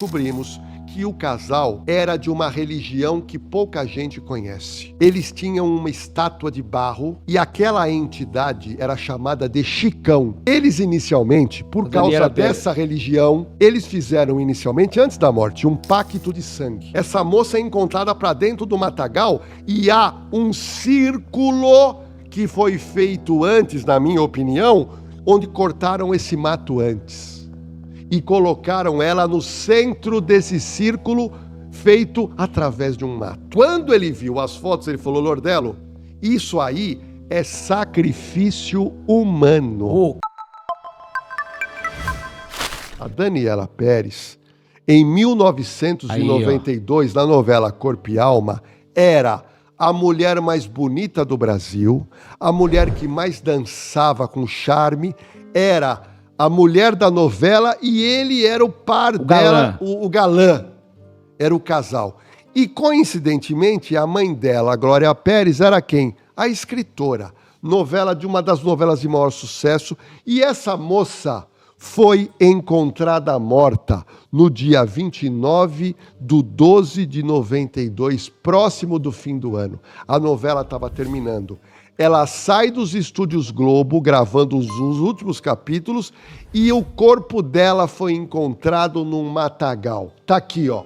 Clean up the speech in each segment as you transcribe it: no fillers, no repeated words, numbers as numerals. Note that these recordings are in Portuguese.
Descobrimos que o casal era de uma religião que pouca gente conhece. Eles tinham uma estátua de barro e aquela entidade era chamada de Chicão. Eles inicialmente, por causa dessa religião, eles fizeram inicialmente, antes da morte, um pacto de sangue. Essa moça é encontrada para dentro do matagal e há um círculo que foi feito antes, na minha opinião, onde cortaram esse mato antes. E colocaram ela no centro desse círculo feito através de um mato. Quando ele viu as fotos, ele falou: Lordelo, isso aí é sacrifício humano. A Daniela Pérez, em 1992, na novela Corpo e Alma, era a mulher mais bonita do Brasil, a mulher que mais dançava com charme, era a mulher da novela e ele era o par dela, o galã, era o casal. E, coincidentemente, a mãe dela, a Glória Pérez, era quem? A escritora, novela de uma das novelas de maior sucesso. E essa moça foi encontrada morta no dia 29/12/92, próximo do fim do ano. A novela estava terminando. Ela sai dos estúdios Globo, gravando os últimos capítulos, e o corpo dela foi encontrado num matagal. Tá aqui, ó.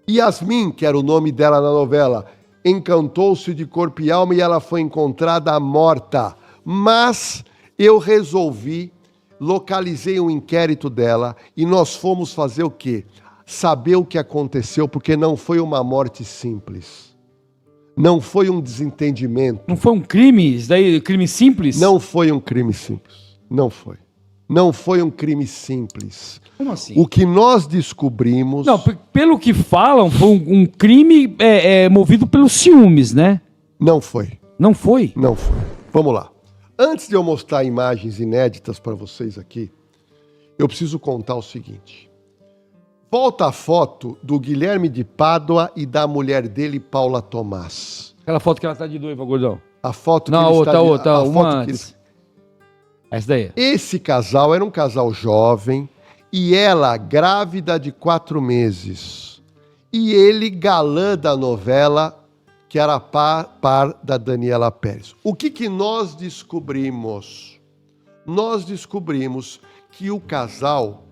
Yasmin, que era o nome dela na novela, encantou-se de corpo e alma e ela foi encontrada morta. Mas eu resolvi, localizei um inquérito dela e nós fomos fazer o quê? Saber o que aconteceu, porque não foi uma morte simples. Não foi um desentendimento. Não foi um crime? Isso daí, crime simples? Não foi um crime simples. Não foi. Não foi um crime simples. Como assim? O que nós descobrimos... Não, pelo que falam, foi um crime movido pelos ciúmes, né? Não foi. Não foi? Não foi. Vamos lá. Antes de eu mostrar imagens inéditas para vocês aqui, eu preciso contar o seguinte. Volta a foto do Guilherme de Pádua e da mulher dele, Paula Tomás. Aquela foto que ela tá de noiva, gordão. A foto que não, ele outra, está outra, a uma foto antes. que ele... Essa daí. Esse casal era um casal jovem e ela grávida de 4 meses. E ele galã da novela, que era par da Daniela Pérez. O que nós descobrimos? Nós descobrimos que o casal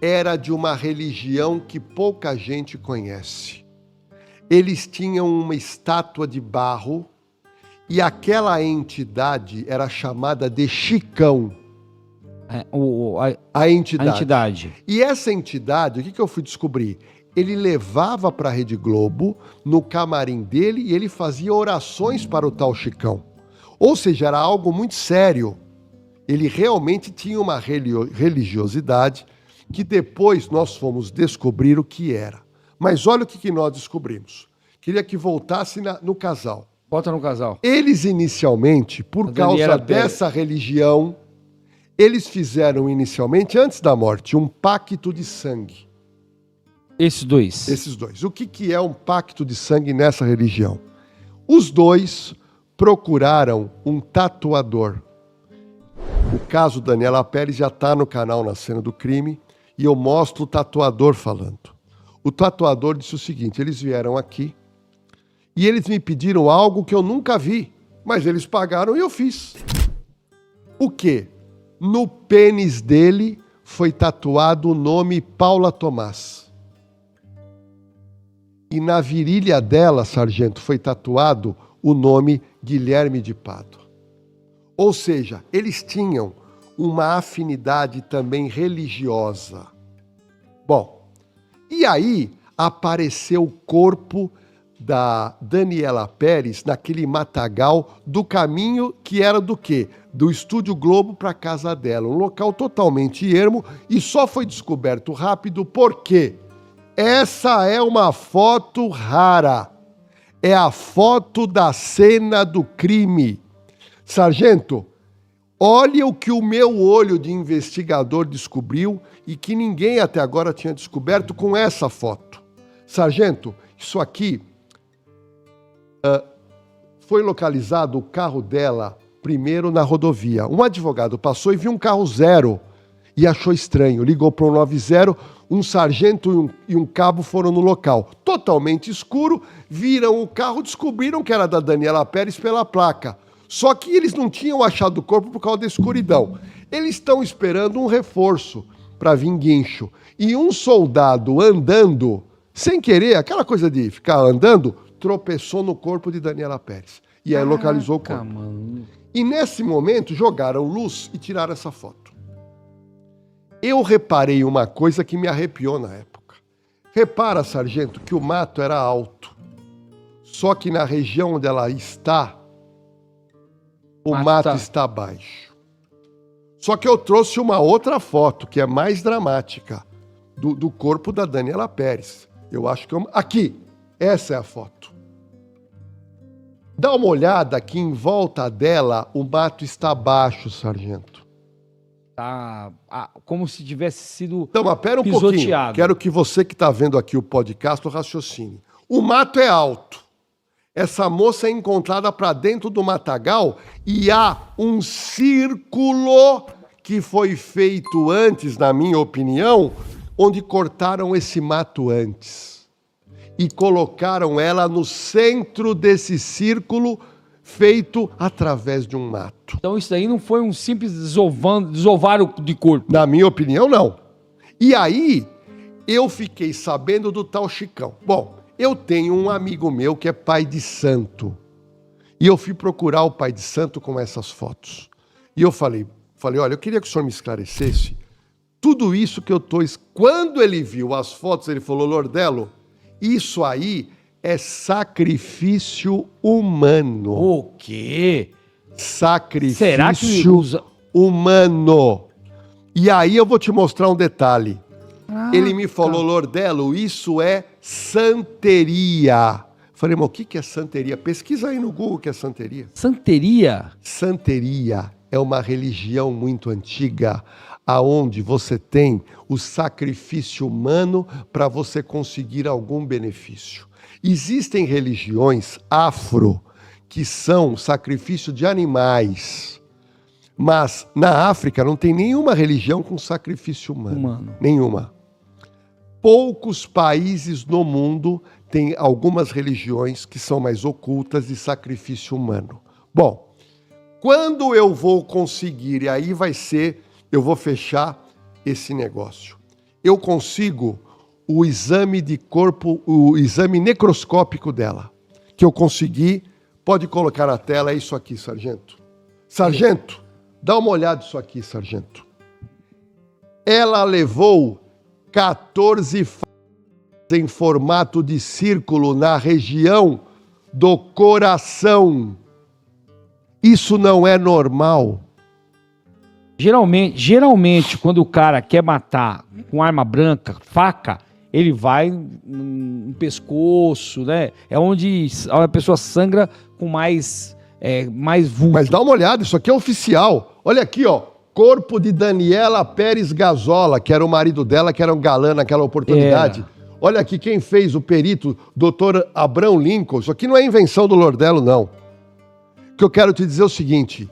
era de uma religião que pouca gente conhece. Eles tinham uma estátua de barro e aquela entidade era chamada de Chicão. A entidade. E essa entidade, o que eu fui descobrir? Ele levava para a Rede Globo, no camarim dele, e ele fazia orações para o tal Chicão. Ou seja, era algo muito sério. Ele realmente tinha uma religiosidade que depois nós fomos descobrir o que era. Mas olha o que nós descobrimos. Queria que voltasse no casal. Bota no casal. Eles inicialmente, por causa dessa religião, eles fizeram inicialmente, antes da morte, um pacto de sangue. Esses dois. Esses dois. O que é um pacto de sangue nessa religião? Os dois procuraram um tatuador. O caso Daniela Pérez já está no canal Na Cena do Crime e eu mostro o tatuador falando. O tatuador disse o seguinte: eles vieram aqui e eles me pediram algo que eu nunca vi, mas eles pagaram e eu fiz. O quê? No pênis dele foi tatuado o nome Paula Tomás. E na virilha dela, sargento, foi tatuado o nome Guilherme de Pádua. Ou seja, eles tinham uma afinidade também religiosa. Bom, e aí apareceu o corpo da Daniela Pérez naquele matagal do caminho que era do quê? Do Estúdio Globo para a casa dela. Um local totalmente ermo e só foi descoberto rápido porque essa é uma foto rara. É a foto da cena do crime. Sargento, olha o que o meu olho de investigador descobriu e que ninguém até agora tinha descoberto com essa foto. Sargento, isso aqui foi localizado o carro dela primeiro na rodovia. Um advogado passou e viu um carro zero e achou estranho. Ligou para o 90, Um sargento e um cabo foram no local. Totalmente escuro, viram o carro, descobriram que era da Daniela Pérez pela placa. Só que eles não tinham achado o corpo por causa da escuridão. Eles estão esperando um reforço para vir guincho. E um soldado andando, sem querer, aquela coisa de ficar andando, tropeçou no corpo de Daniela Pérez. E aí localizou o corpo. Mano. E nesse momento jogaram luz e tiraram essa foto. Eu reparei uma coisa que me arrepiou na época. Repara, sargento, que o mato era alto. Só que na região onde ela está, o mato está baixo. Só que eu trouxe uma outra foto, que é mais dramática, do corpo da Daniela Pérez. Eu acho que... Aqui, essa é a foto. Dá uma olhada que em volta dela o mato está baixo, sargento. Tá como se tivesse sido Então, mas pera um pisoteado. pouquinho. Quero que você que está vendo aqui o podcast raciocine. O mato é alto. Essa moça é encontrada para dentro do matagal e há um círculo que foi feito antes, na minha opinião, onde cortaram esse mato antes. E colocaram ela no centro desse círculo feito através de um mato. Então isso daí não foi um simples desovário de corpo. Na minha opinião, não. E aí, eu fiquei sabendo do tal Chicão. Bom, eu tenho um amigo meu que é pai de santo. E eu fui procurar o pai de santo com essas fotos. E eu falei, olha, eu queria que o senhor me esclarecesse tudo isso que eu tô... Quando ele viu as fotos, ele falou, Lordelo, isso aí é sacrifício humano. O quê? Sacrifício Será que usa... humano. E aí eu vou te mostrar um detalhe. Ele me falou, Lordelo, isso é santeria. Falei, mas o que é santeria? Pesquisa aí no Google o que é santeria. Santeria? Santeria é uma religião muito antiga, aonde você tem o sacrifício humano para você conseguir algum benefício. Existem religiões afro que são sacrifício de animais, mas na África não tem nenhuma religião com sacrifício humano. Nenhuma. Poucos países no mundo têm algumas religiões que são mais ocultas de sacrifício humano. Bom, quando eu vou conseguir, e aí vai ser, eu vou fechar esse negócio. Eu consigo o exame de corpo, o exame necroscópico dela, que eu consegui, pode colocar na tela, é isso aqui, sargento. Sargento, dá uma olhada nisso aqui, sargento. Ela levou 14 em formato de círculo na região do coração. Isso não é normal. Geralmente, quando o cara quer matar com arma branca, faca, ele vai no pescoço, né? É onde a pessoa sangra com mais vulto. Mas dá uma olhada, isso aqui é oficial. Olha aqui, ó. Corpo de Daniela Pérez Gazola, que era o marido dela, que era um galã naquela oportunidade. Olha aqui quem fez, o perito, Dr. Abrão Lincoln. Isso aqui não é invenção do Lordelo, não. O que eu quero te dizer é o seguinte.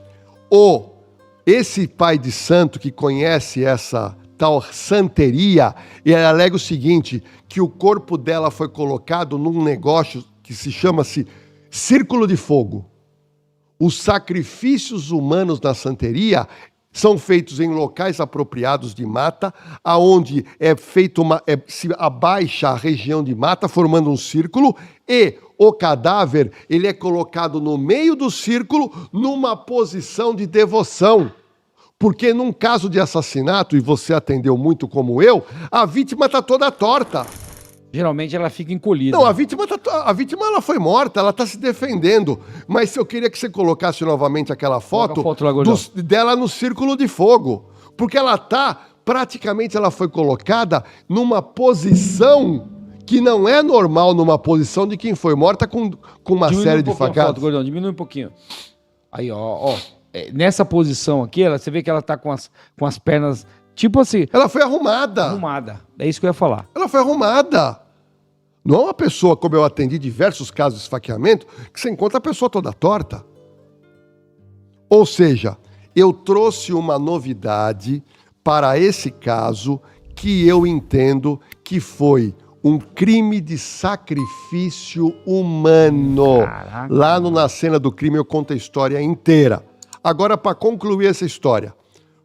Esse pai de santo que conhece essa tal santeria, ele alega o seguinte, que o corpo dela foi colocado num negócio que se chama-se Círculo de Fogo. Os sacrifícios humanos na santeria são feitos em locais apropriados de mata, aonde se abaixa a região de mata, formando um círculo, e o cadáver ele é colocado no meio do círculo, numa posição de devoção. Porque num caso de assassinato, e você atendeu muito como eu, a vítima está toda torta. Geralmente ela fica encolhida. Não, a vítima ela foi morta, ela está se defendendo. Mas eu queria que você colocasse novamente aquela foto, dela no círculo de fogo. Porque praticamente ela foi colocada numa posição que não é normal, numa posição de quem foi morta com uma série de facadas. Gordão, diminui um pouquinho. Aí, ó. Nessa posição aqui, você vê que ela tá com as pernas... Tipo assim... Ela foi arrumada. Arrumada. É isso que eu ia falar. Ela foi arrumada. Não é uma pessoa, como eu atendi diversos casos de esfaqueamento, que você encontra a pessoa toda torta. Ou seja, eu trouxe uma novidade para esse caso que eu entendo que foi um crime de sacrifício humano. Caraca. Lá na cena do crime eu conto a história inteira. Agora, para concluir essa história,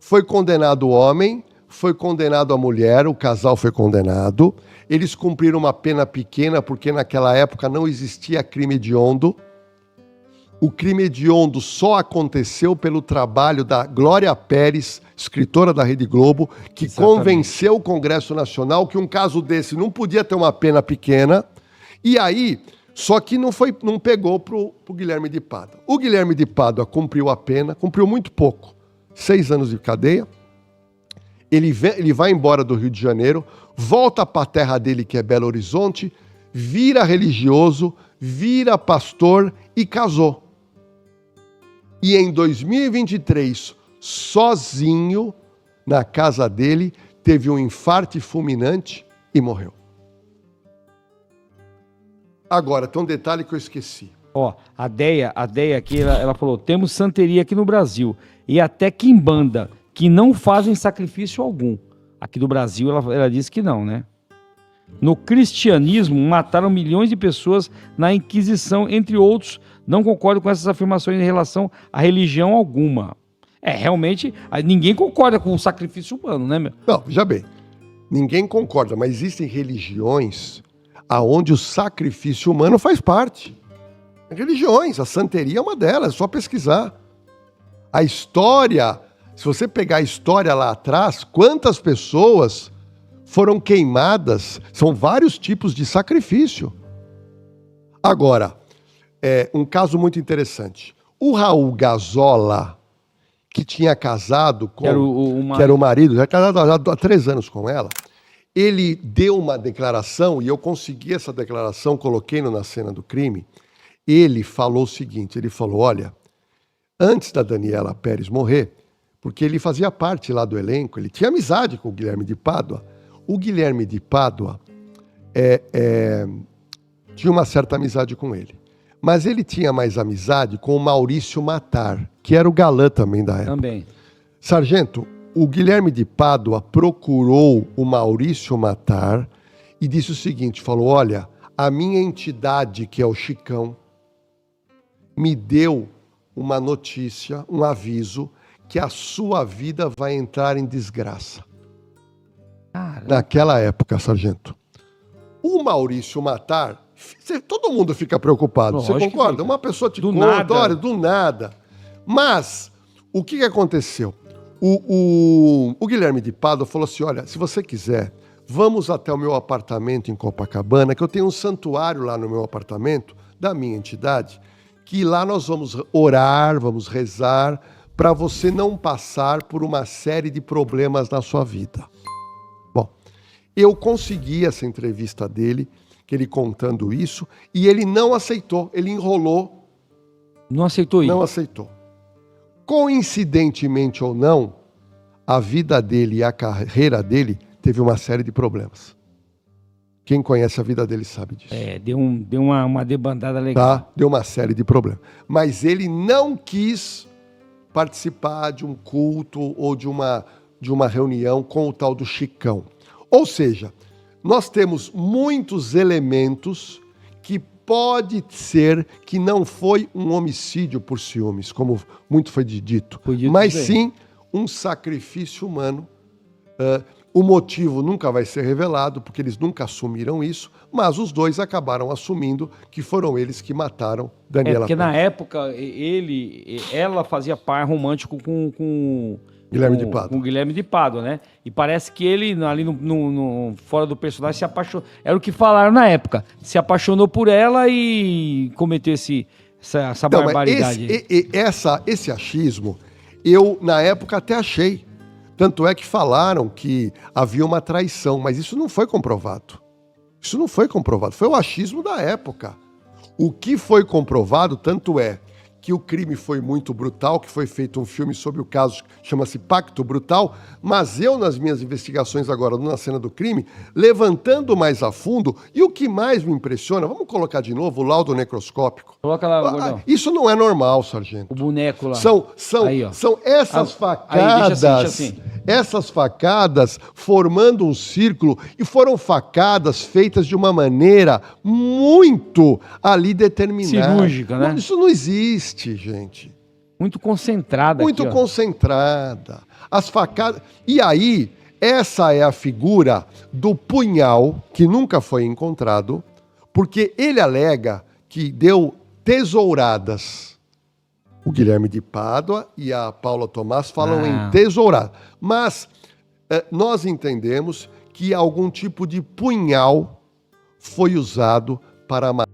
foi condenado o homem, foi condenado a mulher, o casal foi condenado. Eles cumpriram uma pena pequena, porque naquela época não existia crime hediondo. O crime hediondo só aconteceu pelo trabalho da Glória Pérez, escritora da Rede Globo, que Exatamente. convenceu o Congresso Nacional que um caso desse não podia ter uma pena pequena. E aí, só que não pegou pro Guilherme de Pádua. O Guilherme de Pádua cumpriu a pena, cumpriu muito pouco, 6 anos de cadeia. Ele vai embora do Rio de Janeiro, volta para a terra dele, que é Belo Horizonte, vira religioso, vira pastor e casou. E em 2023, sozinho, na casa dele, teve um infarto fulminante e morreu. Agora, tem um detalhe que eu esqueci. Ó, a Deia aqui, ela falou, temos santeria aqui no Brasil e até quimbanda, que não fazem sacrifício algum. Aqui do Brasil, ela disse que não, né? No cristianismo, mataram milhões de pessoas na Inquisição, entre outros. Não concordo com essas afirmações em relação a religião alguma. Realmente, ninguém concorda com o sacrifício humano, né, meu? Não, veja bem, ninguém concorda, mas existem religiões aonde o sacrifício humano faz parte. Religiões, a santeria é uma delas, é só pesquisar. A história, se você pegar a história lá atrás, quantas pessoas foram queimadas, são vários tipos de sacrifício. Agora, um caso muito interessante. O Raul Gazola, que tinha casado com... Que era o marido, já casado há 3 anos com ela, ele deu uma declaração, e eu consegui essa declaração, coloquei na cena do crime. Ele falou o seguinte, ele falou, olha, antes da Daniela Pérez morrer, porque ele fazia parte lá do elenco, ele tinha amizade com o Guilherme de Pádua. O Guilherme de Pádua tinha uma certa amizade com ele. Mas ele tinha mais amizade com o Maurício Matar, que era o galã também da época. Também. Sargento, o Guilherme de Pádua procurou o Maurício Matar e disse o seguinte, falou, olha, a minha entidade, que é o Chicão, me deu uma notícia, um aviso, que a sua vida vai entrar em desgraça. Caramba. Naquela época, sargento. O Maurício Matar, todo mundo fica preocupado, Lógico você que concorda? fica. Uma pessoa te Do conta, nada. olha, do nada. Mas, o que aconteceu? O Guilherme de Pádua falou assim, olha, se você quiser, vamos até o meu apartamento em Copacabana, que eu tenho um santuário lá no meu apartamento, da minha entidade, que lá nós vamos orar, vamos rezar, para você não passar por uma série de problemas na sua vida. Bom, eu consegui essa entrevista dele, que ele contando isso, e ele não aceitou, ele enrolou. Não aceitou ir? Não aceitou. Coincidentemente ou não, a vida dele e a carreira dele teve uma série de problemas. Quem conhece a vida dele sabe disso. Deu uma debandada legal. Tá? Deu uma série de problemas. Mas ele não quis participar de um culto ou de uma reunião com o tal do Chicão. Ou seja, nós temos muitos elementos que pode ser que não foi um homicídio por ciúmes, como muito foi dito, mas sim um sacrifício humano. O motivo nunca vai ser revelado, porque eles nunca assumiram isso, mas os dois acabaram assumindo que foram eles que mataram Daniela porque Pérez. na época ela fazia par romântico com Guilherme de Pádua. Com o Guilherme de Pádua, né? E parece que ele, ali fora do personagem, se apaixonou. Era o que falaram na época. Se apaixonou por ela e cometeu essa barbaridade. Esse achismo, eu, na época, até achei. Tanto é que falaram que havia uma traição, mas isso não foi comprovado. Isso não foi comprovado. Foi o achismo da época. O que foi comprovado, tanto é que o crime foi muito brutal, que foi feito um filme sobre o caso, chama-se Pacto Brutal, mas eu, nas minhas investigações agora, na cena do crime, levantando mais a fundo, e o que mais me impressiona, vamos colocar de novo o laudo necroscópico. Coloca lá, Gordão. Isso não é normal, sargento. O boneco lá. São Aí, ó. essas facadas. Aí, deixa assim. essas facadas formando um círculo, e foram facadas feitas de uma maneira muito ali determinada. Cirúrgica, né? Isso não existe, gente. Muito concentrada Muito aqui, ó. concentrada. As facadas. E aí, essa é a figura do punhal, que nunca foi encontrado, porque ele alega que deu tesouradas. O Guilherme de Pádua e a Paula Tomás falam em tesourada. Mas nós entendemos que algum tipo de punhal foi usado para matar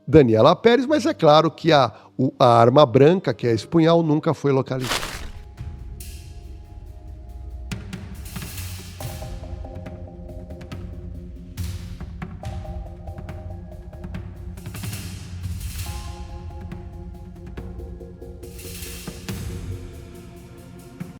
Daniela Pérez, mas é claro que a arma branca, que é esse punhal, nunca foi localizada.